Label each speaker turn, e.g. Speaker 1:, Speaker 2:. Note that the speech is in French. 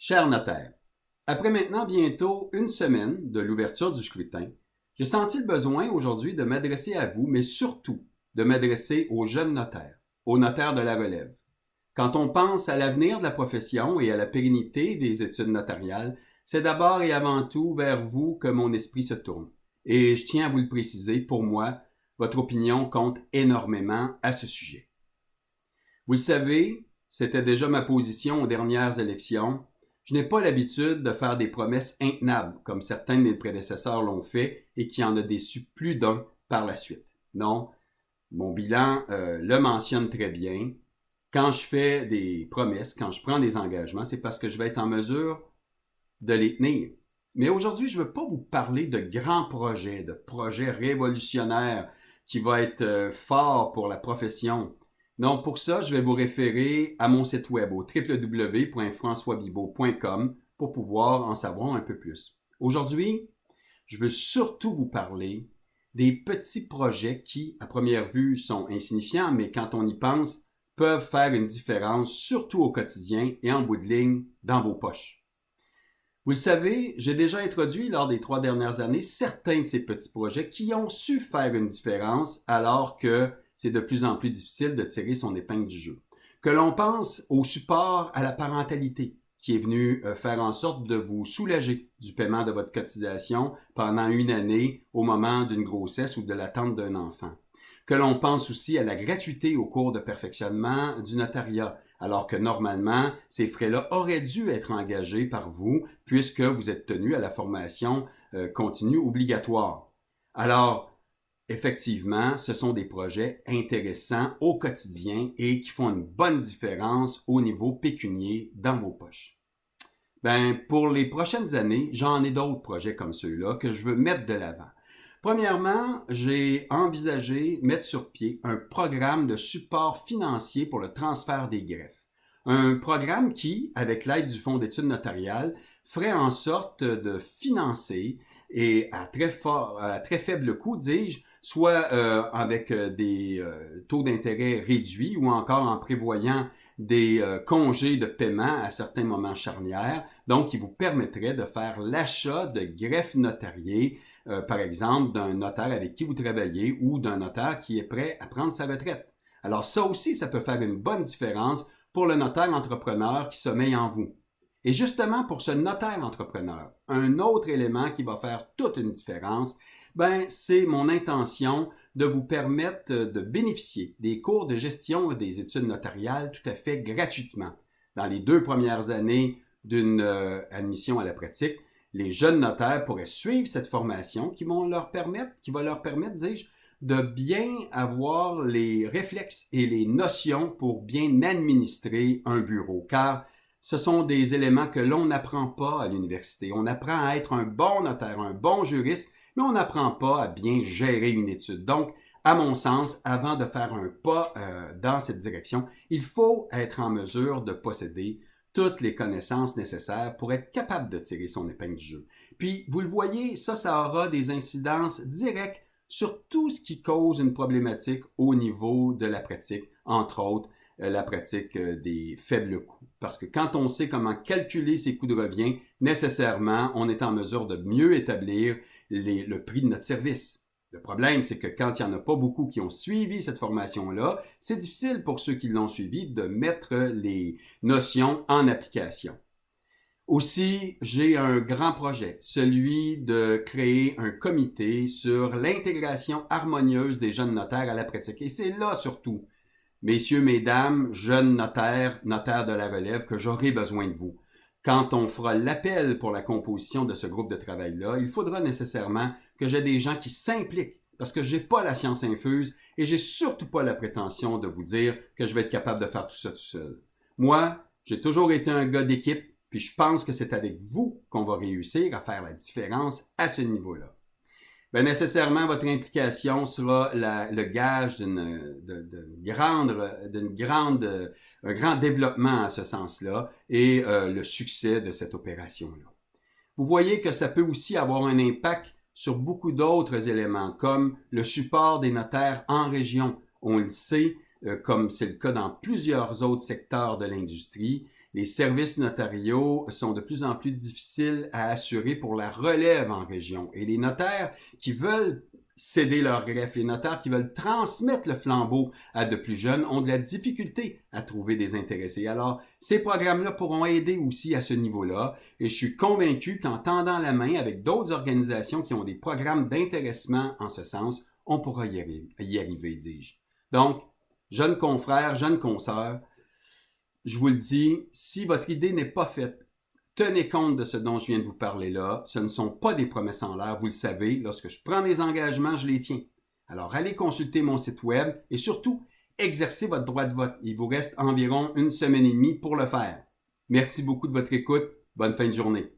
Speaker 1: Chers notaires, après maintenant bientôt une semaine de l'ouverture du scrutin, j'ai senti le besoin aujourd'hui de m'adresser à vous, mais surtout de m'adresser aux jeunes notaires, aux notaires de la relève. Quand on pense à l'avenir de la profession et à la pérennité des études notariales, c'est d'abord et avant tout vers vous que mon esprit se tourne. Et je tiens à vous le préciser, pour moi, votre opinion compte énormément à ce sujet. Vous le savez, c'était déjà ma position aux dernières élections. Je n'ai pas l'habitude de faire des promesses intenables, comme certains de mes prédécesseurs l'ont fait et qui en a déçu plus d'un par la suite. Non, mon bilan le mentionne très bien. Quand je fais des promesses, quand je prends des engagements, c'est parce que je vais être en mesure de les tenir. Mais aujourd'hui, je ne veux pas vous parler de grands projets, de projets révolutionnaires qui vont être forts pour la profession. Non, pour ça, je vais vous référer à mon site web au www.françoisbibeau.com pour pouvoir en savoir un peu plus. Aujourd'hui, je veux surtout vous parler des petits projets qui, à première vue, sont insignifiants, mais quand on y pense, peuvent faire une différence, surtout au quotidien et en bout de ligne, dans vos poches. Vous le savez, j'ai déjà introduit lors des 3 dernières années certains de ces petits projets qui ont su faire une différence alors que c'est de plus en plus difficile de tirer son épingle du jeu. Que l'on pense au support à la parentalité qui est venu faire en sorte de vous soulager du paiement de votre cotisation pendant une année au moment d'une grossesse ou de l'attente d'un enfant. Que l'on pense aussi à la gratuité au cours de perfectionnement du notariat, alors que normalement, ces frais-là auraient dû être engagés par vous puisque vous êtes tenu à la formation continue obligatoire. Alors, effectivement, ce sont des projets intéressants au quotidien et qui font une bonne différence au niveau pécunier dans vos poches. Pour les prochaines années, j'en ai d'autres projets comme ceux-là que je veux mettre de l'avant. Premièrement, j'ai envisagé mettre sur pied un programme de support financier pour le transfert des greffes. Un programme qui, avec l'aide du Fonds d'études notariales, ferait en sorte de financer et à très faible coût, dis-je, soit avec des taux d'intérêt réduits ou encore en prévoyant des congés de paiement à certains moments charnières, donc qui vous permettrait de faire l'achat de greffes notariées, par exemple d'un notaire avec qui vous travaillez ou d'un notaire qui est prêt à prendre sa retraite. Alors ça aussi, ça peut faire une bonne différence pour le notaire entrepreneur qui sommeille en vous. Et justement, pour ce notaire entrepreneur, un autre élément qui va faire toute une différence, c'est mon intention de vous permettre de bénéficier des cours de gestion des études notariales tout à fait gratuitement. Dans les 2 premières années d'une admission à la pratique, les jeunes notaires pourraient suivre cette formation qui va leur permettre, dis-je, de bien avoir les réflexes et les notions pour bien administrer un bureau, car ce sont des éléments que l'on n'apprend pas à l'université. On apprend à être un bon notaire, un bon juriste, mais on n'apprend pas à bien gérer une étude. Donc, à mon sens, avant de faire un pas dans cette direction, il faut être en mesure de posséder toutes les connaissances nécessaires pour être capable de tirer son épingle du jeu. Puis, vous le voyez, ça aura des incidences directes sur tout ce qui cause une problématique au niveau de la pratique, entre autres la pratique des faibles coûts. Parce que quand on sait comment calculer ses coûts de revient, nécessairement, on est en mesure de mieux établir le prix de notre service. Le problème, c'est que quand il n'y en a pas beaucoup qui ont suivi cette formation-là, c'est difficile pour ceux qui l'ont suivi de mettre les notions en application. Aussi, j'ai un grand projet, celui de créer un comité sur l'intégration harmonieuse des jeunes notaires à la pratique. Et c'est là surtout, messieurs, mesdames, jeunes notaires, notaires de la relève, que j'aurai besoin de vous. Quand on fera l'appel pour la composition de ce groupe de travail-là, il faudra nécessairement que j'ai des gens qui s'impliquent parce que j'ai pas la science infuse et j'ai surtout pas la prétention de vous dire que je vais être capable de faire tout ça tout seul. Moi, j'ai toujours été un gars d'équipe, puis je pense que c'est avec vous qu'on va réussir à faire la différence à ce niveau-là. Nécessairement, votre implication sera le gage un grand développement à ce sens-là et le succès de cette opération-là. Vous voyez que ça peut aussi avoir un impact sur beaucoup d'autres éléments, comme le support des notaires en région. On le sait, comme c'est le cas dans plusieurs autres secteurs de l'industrie, les services notariaux sont de plus en plus difficiles à assurer pour la relève en région. Et les notaires qui veulent céder leur greffe, les notaires qui veulent transmettre le flambeau à de plus jeunes ont de la difficulté à trouver des intéressés. Alors, ces programmes-là pourront aider aussi à ce niveau-là et je suis convaincu qu'en tendant la main avec d'autres organisations qui ont des programmes d'intéressement en ce sens, on pourra y arriver, dis-je. Donc, jeunes confrères, jeunes consoeurs, je vous le dis, si votre idée n'est pas faite, tenez compte de ce dont je viens de vous parler là. Ce ne sont pas des promesses en l'air, vous le savez. Lorsque je prends des engagements, je les tiens. Alors, allez consulter mon site web et surtout, exercez votre droit de vote. Il vous reste environ 1 semaine et demie pour le faire. Merci beaucoup de votre écoute. Bonne fin de journée.